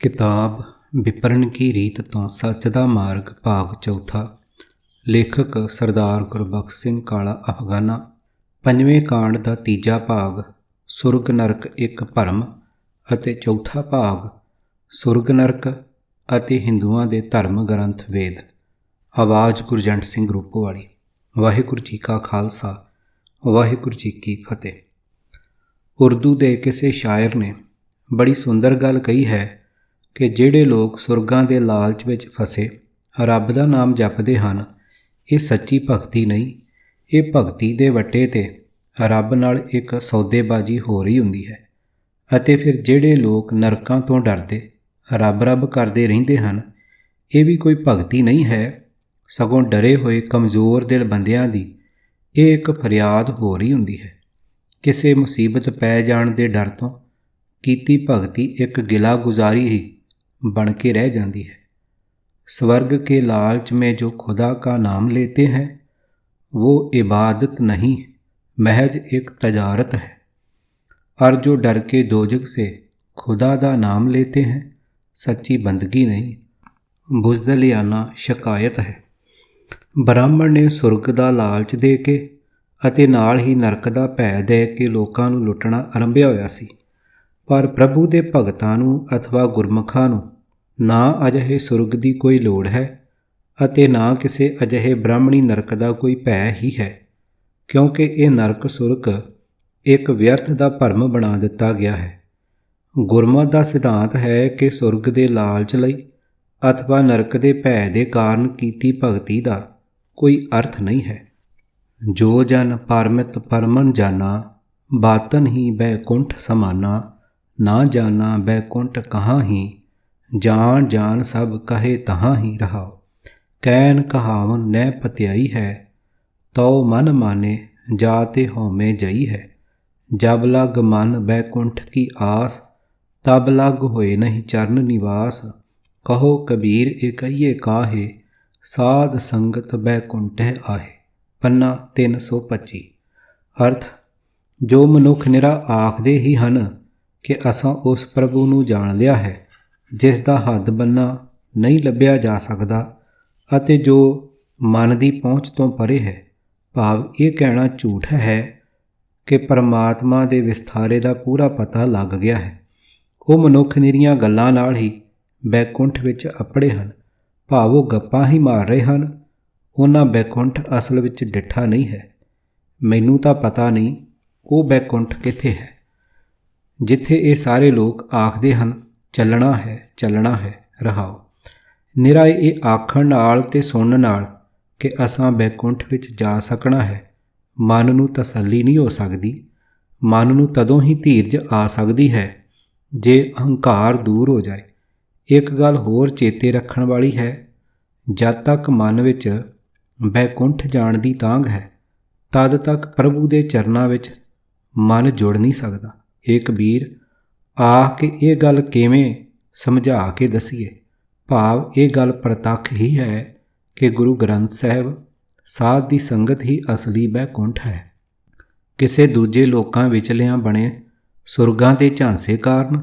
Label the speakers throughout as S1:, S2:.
S1: किताब विपरण की रीत तो सच दा मार्ग भाग चौथा। लेखक सरदार गुरबख्श सिंह काला अफगाना। पंजवें कांड का तीजा भाग सुरग नरक एक भरम अते चौथा भाग सुरग नरक अते हिंदुआं दे धर्म ग्रंथ वेद। आवाज़ गुरजंट सिंह रूपोवाली। वाहिगुरू जी का खालसा वाहिगुरू जी की फतेह। उर्दू के किसी शायर ने बड़ी सुंदर गल कही है कि ਜਿਹੜੇ ਲੋਕ ਸੁਰਗਾਂ ਦੇ ਲਾਲਚ ਵਿੱਚ ਫਸੇ ਰੱਬ ਦਾ ਨਾਮ ਜਪਦੇ ਹਨ, ਇਹ ਸੱਚੀ ਭਗਤੀ ਨਹੀਂ, ਇਹ ਭਗਤੀ ਦੇ ਵੱਟੇ 'ਤੇ ਰੱਬ ਨਾਲ ਇੱਕ ਸੌਦੇਬਾਜ਼ੀ ਹੋ ਰਹੀ ਹੁੰਦੀ ਹੈ। ਅਤੇ ਫਿਰ ਜਿਹੜੇ ਲੋਕ ਨਰਕਾਂ ਤੋਂ ਡਰਦੇ ਰੱਬ ਰੱਬ ਕਰਦੇ ਰਹਿੰਦੇ ਹਨ, ਇਹ ਵੀ ਕੋਈ ਭਗਤੀ ਨਹੀਂ ਹੈ, ਸਗੋਂ ਡਰੇ ਹੋਏ ਕਮਜ਼ੋਰ ਦਿਲ ਬੰਦਿਆਂ ਦੀ ਇਹ ਇੱਕ ਫਰਿਆਦ ਹੋ ਰਹੀ ਹੁੰਦੀ ਹੈ। ਕਿਸੇ ਮੁਸੀਬਤ ਪੈ ਜਾਣ ਦੇ ਡਰ ਤੋਂ ਕੀਤੀ ਭਗਤੀ ਇੱਕ ਗਿਲਾ ਗੁਜ਼ਾਰੀ ਹੀ बन के रह जाती है। स्वर्ग के लालच में जो खुदा का नाम लेते हैं वो इबादत नहीं, महज एक तजारत है। और जो डर के दोजख से खुदा का नाम लेते हैं सच्ची बंदगी नहीं, बुज़दिलियाना शिकायत है। ब्राह्मण ने सुरग का लालच दे के अते नाल ही नरक का भै दे के लोगों को लुटना आरंभिया होया सी, पर प्रभु के भगतां नूं अथवा गुरमुखां नूं ना अजिहे सुरग की कोई लोड़ है अते ना किसी अजिहे ब्राह्मणी नरक का कोई भै ही है, क्योंकि ये नरक सुरग एक व्यर्थ का भरम बना दिता गया है। गुरमत का सिद्धांत है कि सुरग के लालच लई अथवा नरक के भै के कारण कीती भगती का कोई अर्थ नहीं है। जो जन परमित परमन जाना बातन ही बैकुंठ समाना, ना जाना बैकुंठ कहाँ ही, जान जान सब कहे तहाँ ही रहाओ। कैन कहावन न पत्याई है, तो मन माने जाते होमे जई है। जब लग मन बैकुंठ की आस, तब लग होए नहीं चरण निवास। कहो कबीर एकइये काहे, साध संगत बैकुंठ आहे। पन्ना 325। अर्थ जो मनुख निरा आखदे ही हन कि असां उस प्रभु नूं जान लिया है जिस दा हद बन्ना नहीं लभ्या जा सकदा ਅਤੇ ਜੋ ਮਨ ਦੀ ਪਹੁੰਚ ਤੋਂ ਪਰੇ ਹੈ, ਭਾਵ ਇਹ ਕਹਿਣਾ ਝੂਠ ਹੈ ਕਿ ਪਰਮਾਤਮਾ ਦੇ ਵਿਸਥਾਰੇ ਦਾ ਪੂਰਾ ਪਤਾ ਲੱਗ ਗਿਆ ਹੈ। ਉਹ ਮਨੁੱਖ ਨਿਰੀਆਂ ਗੱਲਾਂ ਨਾਲ ਹੀ ਬੈਕੁੰਠ ਵਿੱਚ ਅਪੜੇ ਹਨ, ਭਾਵ ਉਹ ਗੱਪਾਂ ਹੀ ਮਾਰ ਰਹੇ ਹਨ, ਉਹਨਾਂ ਬੈਕੁੰਠ ਅਸਲ ਵਿੱਚ ਡਿੱਠਾ ਨਹੀਂ ਹੈ। ਮੈਨੂੰ ਤਾਂ ਪਤਾ ਨਹੀਂ ਉਹ ਬੈਕੁੰਠ ਕਿੱਥੇ ਹੈ ਜਿੱਥੇ ਇਹ ਸਾਰੇ ਲੋਕ ਆਖਦੇ ਹਨ ਚੱਲਣਾ ਹੈ ਰਹਾਓ। ਨਿਰਾ ਇਹ ਆਖਣ ਨਾਲ ਤੇ ਸੁਣਨ ਨਾਲ ਕਿ ਅਸਾਂ ਬੈਕੁੰਠ ਵਿੱਚ ਜਾ ਸਕਣਾ ਹੈ ਮਨ ਨੂੰ ਤਸੱਲੀ ਨਹੀਂ ਹੋ ਸਕਦੀ। ਮਨ ਨੂੰ ਤਦੋਂ ਹੀ ਧੀਰਜ ਆ ਸਕਦੀ ਹੈ ਜੇ ਅਹੰਕਾਰ ਦੂਰ ਹੋ ਜਾਏ। ਇੱਕ ਗੱਲ ਹੋਰ ਚੇਤੇ ਰੱਖਣ ਵਾਲੀ ਹੈ, ਜਦ ਤੱਕ ਮਨ ਵਿੱਚ ਬੈਕੁੰਠ ਜਾਣ ਦੀ ਤਾਂਘ ਹੈ ਤਦ ਤੱਕ ਪ੍ਰਭੂ ਦੇ ਚਰਨਾਂ ਵਿੱਚ ਮਨ ਜੁੜ ਨਹੀਂ ਸਕਦਾ। ਇਹ ਕਬੀਰ ਆਖ ਕੇ ਇਹ ਗੱਲ ਕਿਵੇਂ ਸਮਝਾ ਕੇ ਦਸੀਏ, ਭਾਵ ਇਹ ਗੱਲ ਪ੍ਰਤੱਖ ਹੀ ਹੈ ਕਿ ਗੁਰੂ ਗ੍ਰੰਥ ਸਾਹਿਬ ਸਾਧ ਦੀ ਸੰਗਤ ਹੀ ਅਸਲੀ ਬੈਕੁੰਠ ਹੈ। ਕਿਸੇ ਦੂਜੇ ਲੋਕਾਂ ਵਿਚਲਿਆਂ ਬਣੇ ਸੁਰਗਾਂ ਦੇ ਝਾਂਸੇ ਕਾਰਨ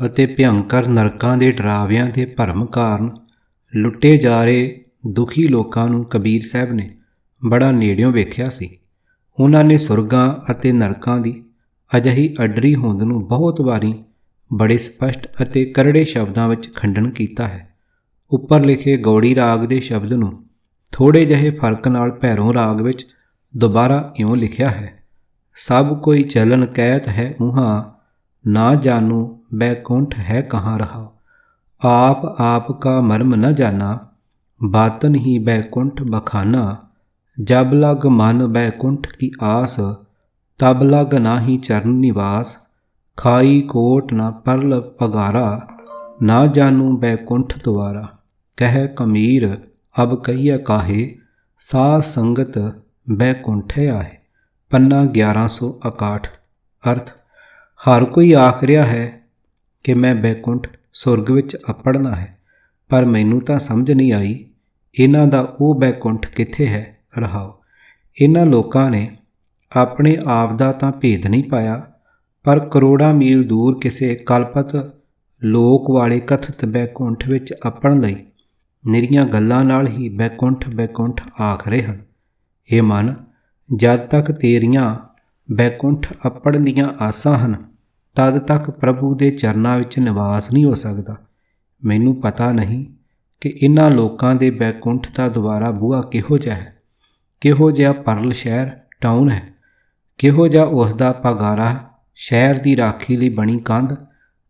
S1: ਅਤੇ ਭਿਅੰਕਰ ਨਰਕਾਂ ਦੇ ਡਰਾਵਿਆਂ ਦੇ ਭਰਮ ਕਾਰਨ ਲੁੱਟੇ ਜਾ ਰਹੇ ਦੁਖੀ ਲੋਕਾਂ ਨੂੰ ਕਬੀਰ ਸਾਹਿਬ ਨੇ ਬੜਾ ਨੇੜਿਓਂ ਵੇਖਿਆ ਸੀ। ਉਹਨਾਂ ਨੇ ਸੁਰਗਾਂ ਅਤੇ ਨਰਕਾਂ ਦੀ ਅਜਿਹੀ ਅੱਡਰੀ ਹੋਂਦ ਨੂੰ ਬਹੁਤ ਵਾਰੀ ਬੜੇ ਸਪਸ਼ਟ ਅਤੇ ਕਰੜੇ ਸ਼ਬਦਾਂ ਵਿੱਚ ਖੰਡਨ ਕੀਤਾ ਹੈ। ਉੱਪਰ ਲਿਖੇ ਗੌੜੀ ਰਾਗ ਦੇ ਸ਼ਬਦ ਨੂੰ ਥੋੜ੍ਹੇ ਜਿਹੇ ਫਰਕ ਨਾਲ ਭੈਰੋਂ ਰਾਗ ਵਿੱਚ ਦੁਬਾਰਾ ਇਉਂ ਲਿਖਿਆ ਹੈ। ਸਭ ਕੋਈ ਚਲਨ ਕਹਿਤ ਹੈ ਉਹਾਂ, ਨਾ ਜਾਨੂ बैकुंठ है कहाँ रहा। आप आपका मर्म न जाना, बातन ही बैकुंठ बखाना। जब लग मन बैकुंठ की आस, तब लग नाही चरण निवास। खाई कोट न परल पगारा, ना जानू बैकुंठ द्वारा। कह कमीर अब कहिए काहे, सा संगत बैकुंठ आहे। पन्ना 1161। अर्थ हर कोई आख ਰਿਹਾ ਹੈ ਕਿ ਮੈਂ ਬੈਕੁੰਠ ਸੁਰਗ ਵਿੱਚ ਅਪੜਨਾ ਹੈ, ਪਰ ਮੈਨੂੰ ਤਾਂ ਸਮਝ ਨਹੀਂ ਆਈ ਇਹਨਾਂ ਦਾ ਉਹ ਬੈਕੁੰਠ ਕਿੱਥੇ ਹੈ ਰਹਾਓ। ਇਹਨਾਂ ਲੋਕਾਂ ਨੇ ਆਪਣੇ ਆਪ ਦਾ ਤਾਂ ਭੇਦ ਨਹੀਂ ਪਾਇਆ, ਪਰ ਕਰੋੜਾਂ ਮੀਲ ਦੂਰ ਕਿਸੇ ਕਲਪਤ ਲੋਕ ਵਾਲੇ ਕਥਿਤ ਬੈਕੁੰਠ ਵਿੱਚ ਅੱਪਣ ਲਈ ਨਿਰੀਆਂ ਗੱਲਾਂ ਨਾਲ ਹੀ ਬੈਕੁੰਠ ਬੈਕੁੰਠ ਆਖ ਰਹੇ ਹਨ। ਇਹ ਮਨ, ਜਦ ਤੱਕ ਤੇਰੀਆਂ ਬੈਕੁੰਠ ਅੱਪਣ ਦੀਆਂ ਆਸਾਂ ਹਨ, ਤਦ ਤੱਕ ਪ੍ਰਭੂ ਦੇ ਚਰਨਾਂ ਵਿੱਚ ਨਿਵਾਸ ਨਹੀਂ ਹੋ ਸਕਦਾ। ਮੈਨੂੰ ਪਤਾ ਨਹੀਂ ਕਿ ਇਹਨਾਂ ਲੋਕਾਂ ਦੇ ਬੈਕੁੰਠ ਦਾ ਦੁਆਰਾ ਬੂਹਾ ਕਿਹੋ ਜਿਹਾ ਹੈ, ਕਿਹੋ ਜਿਹਾ ਪਰਲ ਸ਼ਹਿਰ ਟਾਊਨ ਹੈ, ਕਿਹੋ ਜਿਹਾ ਉਸ ਦਾ ਪਗਾਰਾ ਸ਼ਹਿਰ ਦੀ ਰਾਖੀ ਲਈ ਬਣੀ ਕੰਧ,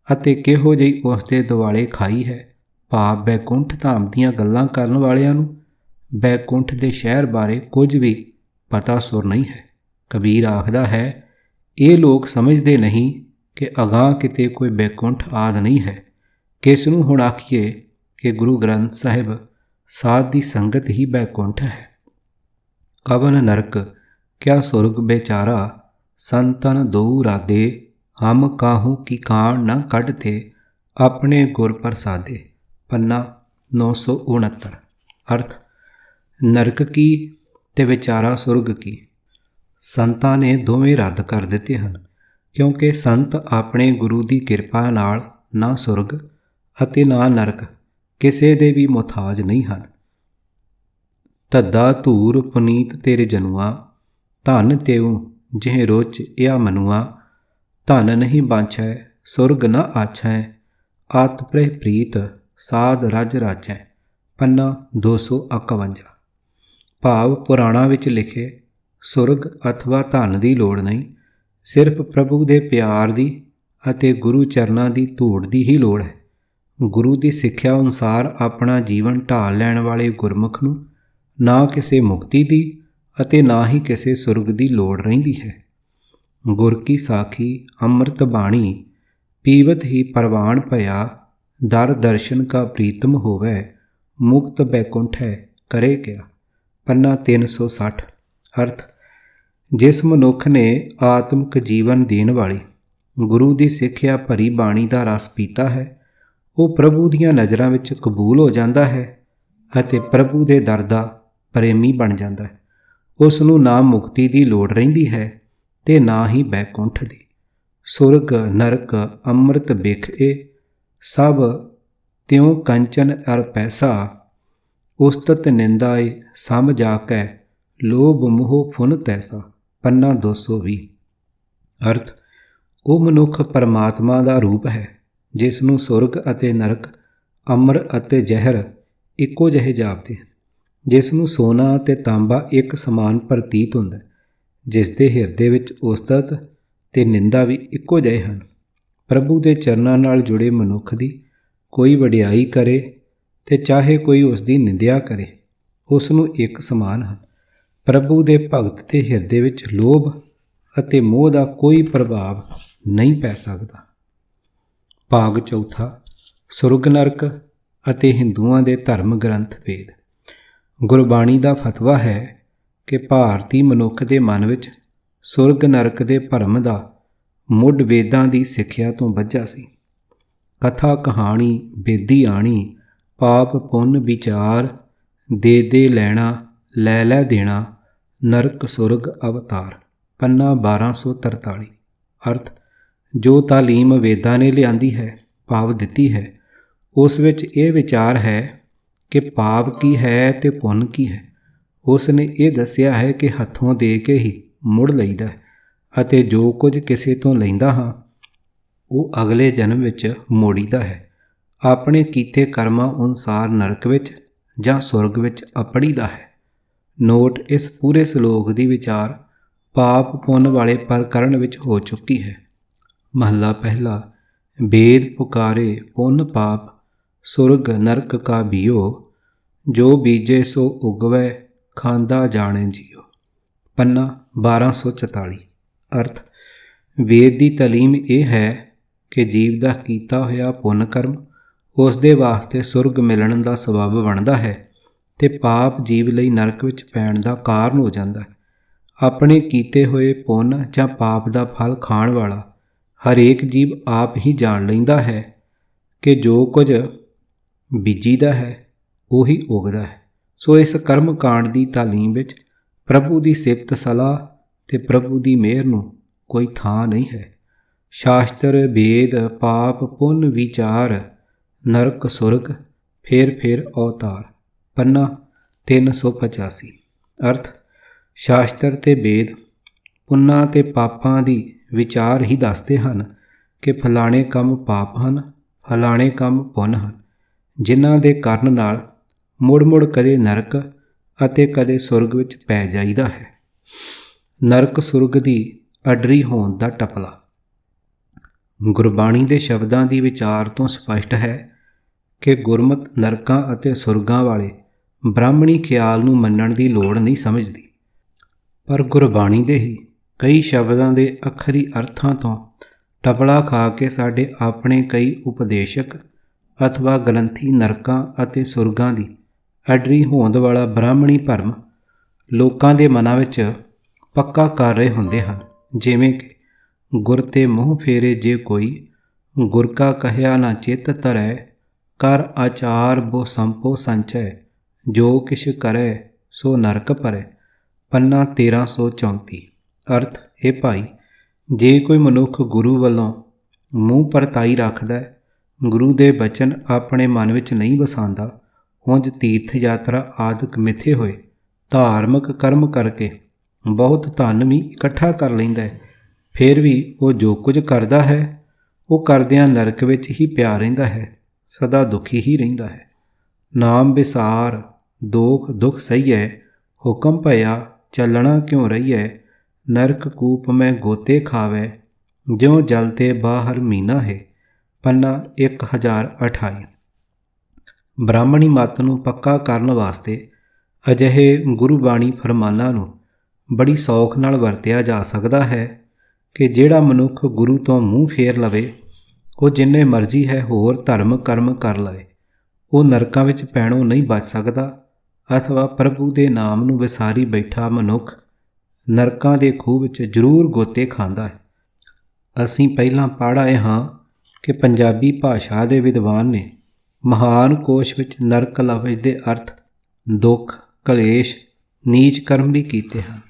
S1: ਅਤੇ ਕਿਹੋ ਜਿਹੀ ਉਸ ਦੇ ਦੁਆਲੇ ਖਾਈ ਹੈ। ਭਾਵ ਬੈਕੁੰਠ ਧਾਮ ਦੀਆਂ ਗੱਲਾਂ ਕਰਨ ਵਾਲਿਆਂ ਨੂੰ ਬੈਕੁੰਠ ਦੇ ਸ਼ਹਿਰ ਬਾਰੇ ਕੁਝ ਵੀ ਪਤਾ ਸੁਰ ਨਹੀਂ ਹੈ। ਕਬੀਰ ਆਖਦਾ ਹੈ, ਇਹ ਲੋਕ ਸਮਝਦੇ ਨਹੀਂ ਕਿ ਅਗਾਂਹ ਕਿਤੇ ਕੋਈ ਬੈਕੁੰਠ ਆਦਿ ਨਹੀਂ ਹੈ। ਕਿਸ ਨੂੰ ਹੁਣ ਆਖੀਏ ਕਿ ਗੁਰੂ ਗ੍ਰੰਥ ਸਾਹਿਬ ਸਾਧ ਦੀ ਸੰਗਤ ਹੀ ਬੈਕੁੰਠ ਹੈ। ਕਵਨ ਨਰਕ ਕਿਆ ਸੁਰਗ ਬੇਚਾਰਾ, ਸੰਤਨ ਦੋ ਰਾਦੇ, ਹਮ ਕਾਹੂ ਕੀ ਕਾਣ ਨਾ ਕੱਢਤੇ, ਆਪਣੇ ਗੁਰ ਪ੍ਰਸਾਦੇ। ਪੰਨਾ 969। ਅਰਥ, ਨਰਕ ਕੀ ਤੇ ਵਿਚਾਰਾ ਸੁਰਗ ਕੀ, ਸੰਤਾਂ ਨੇ ਦੋਵੇਂ ਰੱਦ ਕਰ ਦਿੱਤੇ ਹਨ, ਕਿਉਂਕਿ ਸੰਤ ਆਪਣੇ ਗੁਰੂ ਦੀ ਕਿਰਪਾ ਨਾਲ ਨਾ ਸੁਰਗ ਅਤੇ ਨਾ ਨਰਕ ਕਿਸੇ ਦੇ ਵੀ ਮੁਹਤਾਜ ਨਹੀਂ ਹਨ। ਧੱਦਾ ਧੂਰ ਪੁਨੀਤ ਤੇਰੇ ਜਨੂਆ, ਧਨ ਤਿਉ ਜਿਹ ਰੋਚ ਇਆ ਮਨੂਆ, ਧਨ ਨਹੀਂ ਬਾਂਛੈ ਸੁਰਗ ਨ ਆਛੈ, ਆਤ ਪ੍ਰਹਿ ਪ੍ਰੀਤ ਸਾਧ ਰਜ ਰਾਜੈ। ਪੰਨਾ 251। ਭਾਵ ਪੁਰਾਣਾਂ ਵਿੱਚ ਲਿਖੇ ਸੁਰਗ ਅਥਵਾ ਧਨ ਦੀ ਲੋੜ ਨਹੀਂ, ਸਿਰਫ ਪ੍ਰਭੂ ਦੇ ਪਿਆਰ ਦੀ ਅਤੇ ਗੁਰੂ ਚਰਨਾਂ ਦੀ ਧੂੜ ਦੀ ਹੀ ਲੋੜ ਹੈ। ਗੁਰੂ ਦੀ ਸਿੱਖਿਆ ਅਨੁਸਾਰ ਆਪਣਾ ਜੀਵਨ ਢਾਲ ਲੈਣ ਵਾਲੇ ਗੁਰਮੁਖ ਨੂੰ ਨਾ ਕਿਸੇ ਮੁਕਤੀ ਦੀ ਅਤੇ ਨਾ ਹੀ ਕਿਸੇ ਸੁਰਗ ਦੀ ਲੋੜ ਰਹਿੰਦੀ ਹੈ। ਗੁਰ ਕੀ ਸਾਖੀ ਅੰਮ੍ਰਿਤ ਬਾਣੀ ਪੀਵਤ ਹੀ ਪਰਵਾਨ ਭਇਆ, ਦਰ ਦਰਸ਼ਨ ਕਾ ਪ੍ਰੀਤਮ ਹੋਵੈ, ਮੁਕਤ ਬੈਕੁੰਠੈ ਕਰੇ ਕਿਆ। ਪੰਨਾ 360। ਅਰਥ, ਜਿਸ ਮਨੁੱਖ ਨੇ ਆਤਮਿਕ ਜੀਵਨ ਦੇਣ ਵਾਲੀ ਗੁਰੂ ਦੀ ਸਿੱਖਿਆ ਭਰੀ ਬਾਣੀ ਦਾ ਰਸ ਪੀਤਾ ਹੈ, ਉਹ ਪ੍ਰਭੂ ਦੀਆਂ ਨਜ਼ਰਾਂ ਵਿੱਚ ਕਬੂਲ ਹੋ ਜਾਂਦਾ ਹੈ ਅਤੇ ਪ੍ਰਭੂ ਦੇ ਦਰ ਦਾ ਪ੍ਰੇਮੀ ਬਣ ਜਾਂਦਾ ਹੈ। ਉਸ ਨੂੰ ਨਾ ਮੁਕਤੀ ਦੀ ਲੋੜ ਰਹਿੰਦੀ ਹੈ ਤੇ ਨਾ ਹੀ ਬੈਕੁੰਠ ਦੀ। ਸੁਰਗ ਨਰਕ ਅੰਮ੍ਰਿਤ ਬਿਖ ਏ, ਸਭ ਤਿਉ ਕੰਚਨ ਅਰ ਪੈਸਾ, ਉਸਤਤ ਨਿੰਦਾਏ ਸਮ ਜਾ ਕੈ, ਲੋਭ ਮੋਹ ਫੁਨ ਤੈਸਾ। ਪੰਨਾ 220। ਅਰਥ, ਉਹ ਮਨੁੱਖ ਪਰਮਾਤਮਾ ਦਾ ਰੂਪ ਹੈ ਜਿਸ ਨੂੰ ਸੁਰਗ ਅਤੇ ਨਰਕ, ਅਮਰ ਅਤੇ ਜ਼ਹਿਰ ਇੱਕੋ ਜਿਹੇ ਜਾਪਦੇ ਹਨ, ਜਿਸ ਨੂੰ ਸੋਨਾ ਅਤੇ ਤਾਂਬਾ ਇੱਕ ਸਮਾਨ ਪ੍ਰਤੀਤ ਹੁੰਦਾ, ਜਿਸ ਦੇ ਹਿਰਦੇ ਵਿੱਚ ਉਸਤਤ ਤੇ ਨਿੰਦਾ ਵੀ ਇੱਕੋ ਜਿਹੇ ਹਨ। ਪ੍ਰਭੂ ਦੇ ਚਰਨਾਂ ਨਾਲ ਜੁੜੇ ਮਨੁੱਖ ਦੀ ਕੋਈ ਵਡਿਆਈ ਕਰੇ ਤੇ ਚਾਹੇ ਕੋਈ ਉਸ ਦੀ ਨਿੰਦਿਆ ਕਰੇ, ਉਸ ਨੂੰ ਇੱਕ ਸਮਾਨ ਹਨ। ਪ੍ਰਭੂ ਦੇ ਭਗਤ ਦੇ ਹਿਰਦੇ ਵਿੱਚ ਲੋਭ ਅਤੇ ਮੋਹ ਦਾ ਕੋਈ ਪ੍ਰਭਾਵ ਨਹੀਂ ਪੈ ਸਕਦਾ। ਭਾਗ ਚੌਥਾ, ਸੁਰਗ ਨਰਕ ਅਤੇ ਹਿੰਦੂਆਂ ਦੇ ਧਰਮ ਗ੍ਰੰਥ ਵੇਦ। ਗੁਰਬਾਣੀ ਦਾ ਫਤਵਾ ਹੈ ਕਿ ਭਾਰਤੀ ਮਨੁੱਖ ਦੇ ਮਨ ਵਿੱਚ ਸੁਰਗ ਨਰਕ ਦੇ ਭਰਮ ਦਾ ਮੁੱਢ ਵੇਦਾਂ ਦੀ ਸਿੱਖਿਆ ਤੋਂ ਬੱਝਾ ਸੀ। ਕਥਾ ਕਹਾਣੀ ਬੇਦੀ ਆਣੀ, ਪਾਪ ਪੁੰਨ ਵਿਚਾਰ, ਦੇ ਦੇ ਲੈਣਾ ਲੈ ਲੈ ਦੇਣਾ, ਨਰਕ ਸੁਰਗ ਅਵਤਾਰ। ਪੰਨਾ 1243। ਅਰਥ, ਜੋ ਤਾਲੀਮ ਵੇਦਾਂ ਨੇ ਲਿਆਂਦੀ ਹੈ, ਭਾਵ ਦਿੱਤੀ ਹੈ, ਉਸ ਵਿੱਚ ਇਹ ਵਿਚਾਰ ਹੈ ਕਿ ਪਾਪ ਕੀ ਹੈ ਤੇ ਪੁੰਨ ਕੀ ਹੈ। ਉਸ ਨੇ ਇਹ ਦੱਸਿਆ ਹੈ ਕਿ ਹੱਥੋਂ ਦੇ ਕੇ ਹੀ ਮੁੜ ਲਈਦਾ ਹੈ ਅਤੇ ਜੋ ਕੁਝ ਕਿਸੇ ਤੋਂ ਲੈਂਦਾ ਹਾਂ ਉਹ ਅਗਲੇ ਜਨਮ ਵਿੱਚ ਮੋੜੀਦਾ ਹੈ। ਆਪਣੇ ਕੀਤੇ ਕਰਮਾਂ ਅਨੁਸਾਰ ਨਰਕ ਵਿੱਚ ਜਾਂ ਸੁਰਗ ਵਿੱਚ ਅਪੜੀਦਾ ਹੈ। ਨੋਟ, ਇਸ ਪੂਰੇ ਸ਼ਲੋਕ ਦੀ ਵਿਚਾਰ ਪਾਪ ਪੁੰਨ ਵਾਲੇ ਪ੍ਰਕਰਣ ਵਿੱਚ ਹੋ ਚੁੱਕੀ ਹੈ। ਮਹੱਲਾ ਪਹਿਲਾ। ਵੇਦ ਪੁਕਾਰੇ ਪੁੰਨ ਪਾਪ, ਸੁਰਗ ਨਰਕ ਕਾ ਬੀਓ, ਜੋ ਬੀਜੇ ਸੋ ਉਗਵੈ, ਖਾਂਦਾ ਜਾਣੇ ਜੀਓ। ਪੰਨਾ 1244। ਅਰਥ, ਵੇਦ ਦੀ ਤਾਲੀਮ ਇਹ ਹੈ ਕਿ ਜੀਵ ਦਾ ਕੀਤਾ ਹੋਇਆ ਪੁੰਨ ਕਰਮ ਉਸ ਦੇ ਵਾਸਤੇ ਸੁਰਗ ਮਿਲਣ ਦਾ ਸਬੱਬ ਬਣਦਾ ਹੈ ਤੇ ਪਾਪ ਜੀਵ ਲਈ ਨਰਕ ਵਿੱਚ ਪੈਣ ਦਾ ਕਾਰਨ ਹੋ ਜਾਂਦਾ ਹੈ। ਆਪਣੇ ਕੀਤੇ ਹੋਏ ਪੁੰਨ ਜਾਂ ਪਾਪ ਦਾ ਫਲ ਖਾਣ ਵਾਲਾ ਹਰੇਕ ਜੀਵ ਆਪ ਹੀ ਜਾਣ ਲੈਂਦਾ ਹੈ ਕਿ ਜੋ ਕੁਝ ਬੀਜੀਦਾ ਹੈ ਉਹੀ ਉਗਦਾ ਹੈ। ਸੋ ਇਸ ਕਰਮ ਕਾਂਡ ਦੀ ਤਾਲੀਮ ਵਿੱਚ ਪ੍ਰਭੂ ਦੀ ਸਿਫਤ ਸਲਾਹ ਤੇ ਪ੍ਰਭੂ ਦੀ ਮਿਹਰ ਨੂੰ ਕੋਈ ਥਾਂ ਨਹੀਂ ਹੈ। शास्त्र वेद पाप पुण्य विचार नरक सुरग फेर फेर अवतार। पन्ना 385। अर्थ शास्त्र ਤੇ वेद ਪੁੰਨਾਂ ਤੇ ਪਾਪਾਂ ਦੀ ਵਿਚਾਰ ਹੀ ਦੱਸਦੇ ਹਨ ਕਿ ਫਲਾਣੇ ਕੰਮ ਪਾਪ ਹਨ, ਫਲਾਣੇ ਕੰਮ ਪੁੰਨ ਹਨ, ਜਿਨ੍ਹਾਂ ਦੇ ਕਾਰਨ ਨਾਲ ਮੁੜ ਮੁੜ ਕਦੇ ਨਰਕ ਅਤੇ ਕਦੇ ਸੁਰਗ ਵਿੱਚ ਪੈ ਜਾਈਦਾ ਹੈ। ਨਰਕ ਸੁਰਗ ਦੀ ਅਡਰੀ ਹੋਣ ਦਾ ਟਪਲਾ। ਗੁਰਬਾਣੀ ਦੇ ਸ਼ਬਦਾਂ ਦੀ ਵਿਚਾਰ ਤੋਂ ਸਪਸ਼ਟ ਹੈ ਕਿ ਗੁਰਮਤ ਨਰਕਾਂ ਅਤੇ ਸੁਰਗਾਂ ਵਾਲੇ ਬ੍ਰਾਹਮਣੀ ਖਿਆਲ ਨੂੰ ਮੰਨਣ ਦੀ ਲੋੜ ਨਹੀਂ ਸਮਝਦੀ, ਪਰ ਗੁਰਬਾਣੀ ਦੇ ਹੀ ਕਈ ਸ਼ਬਦਾਂ ਦੇ ਅੱਖਰੀ ਅਰਥਾਂ ਤੋਂ ਟਪਲਾ ਖਾ ਕੇ ਸਾਡੇ ਆਪਣੇ ਕਈ ਉਪਦੇਸ਼ਕ ਅਥਵਾ ਗ੍ਰੰਥੀ ਨਰਕਾਂ ਅਤੇ ਸੁਰਗਾਂ ਦੀ ਅਡਰੀ ਹੋਂਦ ਵਾਲਾ ਬ੍ਰਾਹਮਣੀ ਭਰਮ ਲੋਕਾਂ ਦੇ ਮਨਾਂ ਵਿੱਚ ਪੱਕਾ ਕਰ ਰਹੇ ਹੁੰਦੇ ਹਨ। ਜਿਵੇਂ ਕਿ ਗੁਰ ਤੇ ਮੂੰਹ ਫੇਰੇ ਜੇ ਕੋਈ, ਗੁਰ ਕਾ ਕਹਿਆ ਨਾ ਚਿੱਤ ਧਰੈ, ਕਰ ਆਚਾਰ ਬੋ ਸੰਪੋ ਸੰਚੈ, ਜੋ ਕਿਛ ਕਰੈ ਸੋ ਨਰਕ ਭਰੈ। ਪੰਨਾ 1334। ਅਰਥ ਇਹ ਭਾਈ, ਜੇ ਕੋਈ ਮਨੁੱਖ ਗੁਰੂ ਵੱਲੋਂ ਮੂੰਹ ਪਰਤਾਈ ਰੱਖਦਾ, ਗੁਰੂ ਦੇ ਬਚਨ ਆਪਣੇ ਮਨ ਵਿੱਚ ਨਹੀਂ ਵਸਾਉਂਦਾ, ਉਂਝ ਤੀਰਥ ਯਾਤਰਾ ਆਦਿਕ ਮਿੱਥੇ ਹੋਏ ਧਾਰਮਿਕ ਕਰਮ ਕਰਕੇ ਬਹੁਤ ਧਨ ਵੀ ਇਕੱਠਾ ਕਰ ਲੈਂਦਾ ਹੈ, ਫਿਰ ਵੀ ਉਹ ਜੋ ਕੁਝ ਕਰਦਾ ਹੈ ਉਹ ਕਰਦਿਆਂ ਨਰਕ ਵਿੱਚ ਹੀ ਪਿਆ ਰਹਿੰਦਾ ਹੈ, ਸਦਾ ਦੁਖੀ ਹੀ ਰਹਿੰਦਾ ਹੈ। ਨਾਮ ਵਿਸਾਰ ਦੋਖ ਦੁਖ ਸਹੀਐ, ਹੁਕਮ ਭਇਆ ਚੱਲਣਾ ਕਿਉਂ ਰਹੀਐ, ਨਰਕ ਕੂਪ ਮੈਂ ਗੋਤੇ ਖਾਵੈ, ਜਿਉਂ ਜਲ ਤੇ ਬਾਹਰ ਮੀਨਾ ਹੈ। ਪੰਨਾ 1028। ਬ੍ਰਾਹਮਣੀ ਮੱਤ ਨੂੰ ਪੱਕਾ ਕਰਨ ਵਾਸਤੇ ਅਜਿਹੇ ਗੁਰੂ ਬਾਣੀ ਫਰਮਾਨਾਂ ਨੂੰ ਬੜੀ ਸੌਖ ਨਾਲ ਵਰਤਿਆ ਜਾ ਸਕਦਾ ਹੈ ਕਿ ਜਿਹੜਾ ਮਨੁੱਖ ਗੁਰੂ ਤੋਂ ਮੂੰਹ ਫੇਰ ਲਵੇ, ਉਹ ਜਿੰਨੇ ਮਰਜ਼ੀ ਹੈ ਹੋਰ ਧਰਮ ਕਰਮ ਕਰ ਲਵੇ, ਉਹ ਨਰਕਾਂ ਵਿੱਚ ਪੈਣੋਂ ਨਹੀਂ ਬਚ ਸਕਦਾ, ਅਥਵਾ ਪ੍ਰਭੂ ਦੇ ਨਾਮ ਨੂੰ ਵਿਸਾਰੀ ਬੈਠਾ ਮਨੁੱਖ ਨਰਕਾਂ ਦੇ ਖੂਹ ਵਿੱਚ ਜ਼ਰੂਰ ਗੋਤੇ ਖਾਂਦਾ ਹੈ। ਅਸੀਂ ਪਹਿਲਾਂ ਪੜ੍ਹ ਆਏ ਹਾਂ ਕਿ ਪੰਜਾਬੀ ਭਾਸ਼ਾ ਦੇ ਵਿਦਵਾਨ ਨੇ ਮਹਾਨ ਕੋਸ਼ ਵਿੱਚ ਨਰਕ ਲਫ਼ਜ਼ ਦੇ ਅਰਥ ਦੁੱਖ, ਕਲੇਸ਼, ਨੀਚ ਕਰਮ ਵੀ ਕੀਤੇ ਹਨ।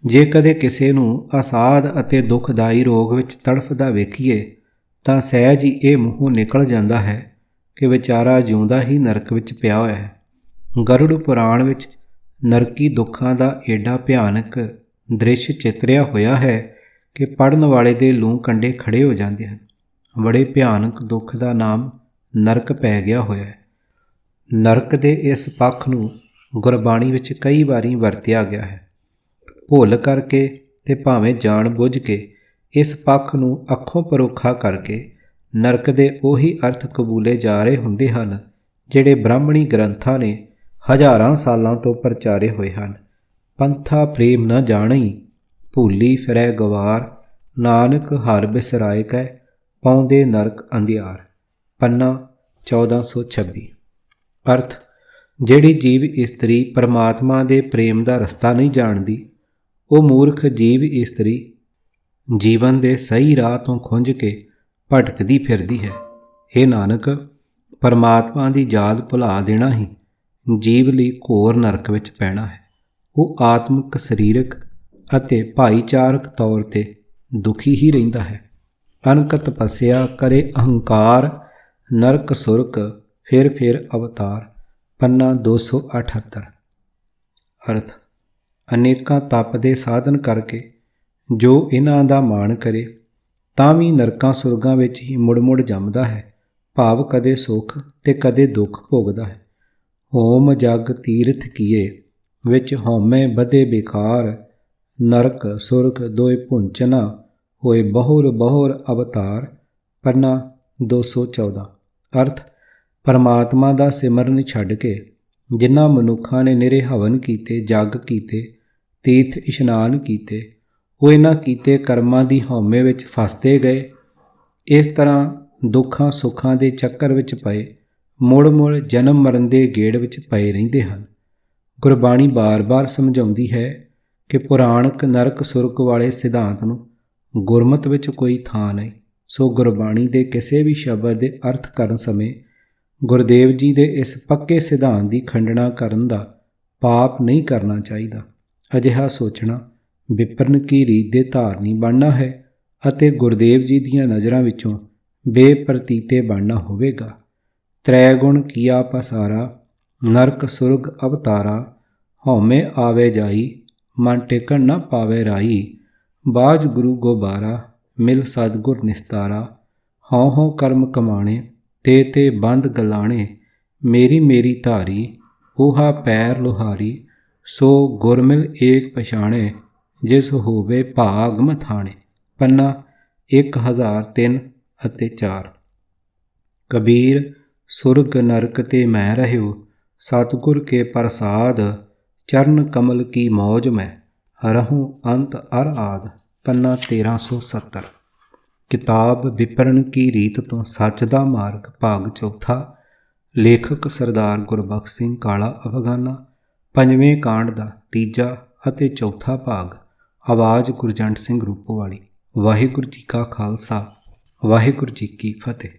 S1: ਜੇ ਕਦੇ ਕਿਸੇ ਨੂੰ ਅਸਾਧ ਅਤੇ ਦੁਖਦਾਈ ਰੋਗ ਵਿੱਚ ਤੜਫਦਾ ਵੇਖੀਏ ਤਾਂ ਸਹਿਜ ਹੀ ਇਹ ਮੂੰਹੋਂ ਨਿਕਲ ਜਾਂਦਾ ਹੈ ਕਿ ਵਿਚਾਰਾ ਜਿਉਂਦਾ ਹੀ ਨਰਕ ਵਿੱਚ ਪਿਆ ਹੋਇਆ ਹੈ। ਗਰੁੜ ਪੁਰਾਣ ਵਿੱਚ ਨਰਕੀ ਦੁੱਖਾਂ ਦਾ ਏਡਾ ਭਿਆਨਕ ਦ੍ਰਿਸ਼ ਚਿਤਰਿਆ ਹੋਇਆ ਹੈ ਕਿ ਪੜ੍ਹਨ ਵਾਲੇ ਦੇ ਲੂੰ ਕੰਡੇ ਖੜੇ ਹੋ ਜਾਂਦੇ ਹਨ। ਬੜੇ ਭਿਆਨਕ ਦੁੱਖ ਦਾ ਨਾਮ ਨਰਕ ਪੈ ਗਿਆ ਹੋਇਆ ਹੈ। ਨਰਕ ਦੇ ਇਸ ਪੱਖ ਨੂੰ ਗੁਰਬਾਣੀ ਵਿੱਚ ਕਈ ਵਾਰੀ ਵਰਤਿਆ ਗਿਆ ਹੈ। ਭੁੱਲ ਕਰਕੇ ਤੇ ਭਾਵੇਂ ਜਾਣ ਬੁੱਝ ਕੇ ਇਸ ਪੱਖ ਨੂੰ ਅੱਖੋਂ ਪਰੋਖਾ ਕਰਕੇ ਨਰਕ ਦੇ ਉਹੀ ਅਰਥ ਕਬੂਲੇ ਜਾ ਰਹੇ ਹੁੰਦੇ ਹਨ ਜਿਹੜੇ ਬ੍ਰਾਹਮਣੀ ਗ੍ਰੰਥਾਂ ਨੇ ਹਜ਼ਾਰਾਂ ਸਾਲਾਂ ਤੋਂ ਪ੍ਰਚਾਰੇ ਹੋਏ ਹਨ। ਪੰਥਾ ਪ੍ਰੇਮ ਨ ਜਾਣਈ, ਭੂਲੀ ਫਿਰੈ ਗਵਾਰ, ਨਾਨਕ ਹਰ ਬਿਸਰਾਏ ਕੈ, ਪਾਉਂਦੇ ਨਰਕ ਅੰਧਿਆਰ। ਪੰਨਾ 1426। ਅਰਥ ਜਿਹੜੀ ਜੀਵ ਇਸਤਰੀ ਪਰਮਾਤਮਾ ਦੇ ਪ੍ਰੇਮ ਦਾ ਰਸਤਾ ਨਹੀਂ ਜਾਣਦੀ, ਉਹ ਮੂਰਖ ਜੀਵ ਇਸਤਰੀ ਜੀਵਨ ਦੇ ਸਹੀ ਰਾਹ ਤੋਂ ਖੁੰਝ ਕੇ ਭਟਕਦੀ ਫਿਰਦੀ ਹੈ। ਹੇ ਨਾਨਕ, ਪਰਮਾਤਮਾ ਦੀ ਯਾਦ ਭੁਲਾ ਦੇਣਾ ਹੀ ਜੀਵ ਲਈ ਘੋਰ ਨਰਕ ਵਿੱਚ ਪੈਣਾ ਹੈ। ਉਹ ਆਤਮਿਕ, ਸਰੀਰਕ ਅਤੇ ਭਾਈਚਾਰਕ ਤੌਰ 'ਤੇ ਦੁਖੀ ਹੀ ਰਹਿੰਦਾ ਹੈ। ਅਨਕ ਤਪੱਸਿਆ ਕਰੇ ਅਹੰਕਾਰ, ਨਰਕ ਸੁਰਕ ਫਿਰ ਫਿਰ ਅਵਤਾਰ। ਪੰਨਾ 278। ਅਰਥ ਅਨੇਕਾਂ ਤਪ ਦੇ ਸਾਧਨ ਕਰਕੇ ਜੋ ਇਹਨਾਂ ਦਾ ਮਾਣ ਕਰੇ ਤਾਂ ਵੀ ਨਰਕਾਂ ਸੁਰਗਾਂ ਵਿੱਚ ਹੀ ਮੁੜ ਮੁੜ ਜੰਮਦਾ ਹੈ, ਭਾਵ ਕਦੇ ਸੁੱਖ ਤੇ ਕਦੇ ਦੁੱਖ ਭੋਗਦਾ ਹੈ। ਹੋਮ ਜਗ ਤੀਰਥ ਕੀਏ, ਵਿੱਚ ਹਉਮੈ ਵਧੇ ਬੇਕਾਰ, ਨਰਕ ਸੁਰਗ ਦੋਇ ਭੁੰਚਨਾ, ਹੋਏ ਬਹੁਰ ਬਹੁਰ ਅਵਤਾਰ। ਪੰਨਾ 214। ਅਰਥ ਪਰਮਾਤਮਾ ਦਾ ਸਿਮਰਨ ਛੱਡ ਕੇ ਜਿਨ੍ਹਾਂ ਮਨੁੱਖਾਂ ਨੇ ਨਿਰੇ ਹਵਨ ਕੀਤੇ, ਜਗ ਕੀਤੇ, ਤੀਰਥ ਇਸ਼ਨਾਨ ਕੀਤੇ, ਉਹ ਇਹਨਾਂ ਕੀਤੇ ਕਰਮਾਂ ਦੀ ਹਉਮੈ ਵਿੱਚ ਫਸਦੇ ਗਏ। ਇਸ ਤਰ੍ਹਾਂ ਦੁੱਖਾਂ ਸੁੱਖਾਂ ਦੇ ਚੱਕਰ ਵਿੱਚ ਪਏ ਮੁੜ ਮੁੜ ਜਨਮ ਮਰਨ ਦੇ ਗੇੜ ਵਿੱਚ ਪਏ ਰਹਿੰਦੇ ਹਨ। ਗੁਰਬਾਣੀ ਬਾਰ-ਬਾਰ ਸਮਝਾਉਂਦੀ ਹੈ ਕਿ ਪੁਰਾਣਕ ਨਰਕ ਸੁਰਗ ਵਾਲੇ ਸਿਧਾਂਤ ਨੂੰ ਗੁਰਮਤਿ ਵਿੱਚ ਕੋਈ ਥਾਂ ਨਹੀਂ। ਸੋ ਗੁਰਬਾਣੀ ਦੇ ਕਿਸੇ ਵੀ ਸ਼ਬਦ ਦੇ ਅਰਥ ਕਰਨ ਸਮੇਂ ਗੁਰਦੇਵ ਜੀ ਦੇ ਇਸ ਪੱਕੇ ਸਿਧਾਂਤ ਦੀ ਖੰਡਨਾ ਕਰਨ ਦਾ ਪਾਪ ਨਹੀਂ ਕਰਨਾ ਚਾਹੀਦਾ। ਅਜਿਹਾ ਸੋਚਣਾ ਵਿਪਰਨ ਕੀ ਰੀਤ ਦੇ ਧਾਰਨੀ ਬਣਨਾ ਹੈ ਅਤੇ ਗੁਰਦੇਵ ਜੀ ਦੀਆਂ ਨਜ਼ਰਾਂ ਵਿੱਚੋਂ ਬੇਪਰਤੀਤੇ ਬਣਨਾ ਹੋਵੇਗਾ। ਤ੍ਰੈ ਗੁਣ ਕੀਆ ਪਸਾਰਾ, ਨਰਕ ਸੁਰਗ ਅਵਤਾਰਾ, ਹਉਮੈ ਆਵੇ ਜਾਈ, ਮਨ ਟਿਕਣ ਨਾ ਪਾਵੇ ਰਾਈ। ਬਾਝ ਗੁਰੂ ਗੋਬਾਰਾ, ਮਿਲ ਸਤਿਗੁਰ ਨਿਸਤਾਰਾ, ਹਉ ਹਉ ਕਰਮ ਕਮਾਣੇ, ਤੇ ਬੰਦ ਗਲਾਣੇ। ਮੇਰੀ ਮੇਰੀ ਧਾਰੀ, ਊਹਾ ਪੈਰ ਲੋਹਾਰੀ, ਸੋ ਗੁਰਮਿਲ ਏਕ ਪਛਾਣੇ, ਜਿਸ ਹੋਵੇ ਭਾਗ ਮਥਾਣੇ। ਪੰਨਾ 1003 ਅਤੇ 4। ਕਬੀਰ ਸੁਰਗ ਨਰਕ ਤੇ ਮੈਂ ਰਹਿਓ, ਸਤਿਗੁਰ ਕੇ ਪ੍ਰਸਾਦ, ਚਰਨ ਕਮਲ ਕੀ ਮੌਜ ਮੈਂ, ਰਹੂੰ ਅੰਤ ਅਰ ਆਦ। ਪੰਨਾ 1370। ਕਿਤਾਬ ਵਿਪਰਨ ਕੀ ਰੀਤ ਤੋਂ ਸੱਚ ਦਾ ਮਾਰਗ ਭਾਗ ਚੌਥਾ। ਲੇਖਕ ਸਰਦਾਰ ਗੁਰਬਖਸ਼ ਸਿੰਘ ਕਾਲਾ ਅਫਗਾਨਾ। ਪੰਜਵੇਂ ਕਾਂਡ ਦਾ ਤੀਜਾ ਅਤੇ ਚੌਥਾ ਭਾਗ। ਆਵਾਜ਼ ਗੁਰਜੰਟ ਸਿੰਘ ਰੂਪੋਵਾਲੀ। ਵਾਹਿਗੁਰੂ ਜੀ ਕਾ ਖਾਲਸਾ, ਵਾਹਿਗੁਰੂ ਜੀ ਕੀ ਫਤਿਹ।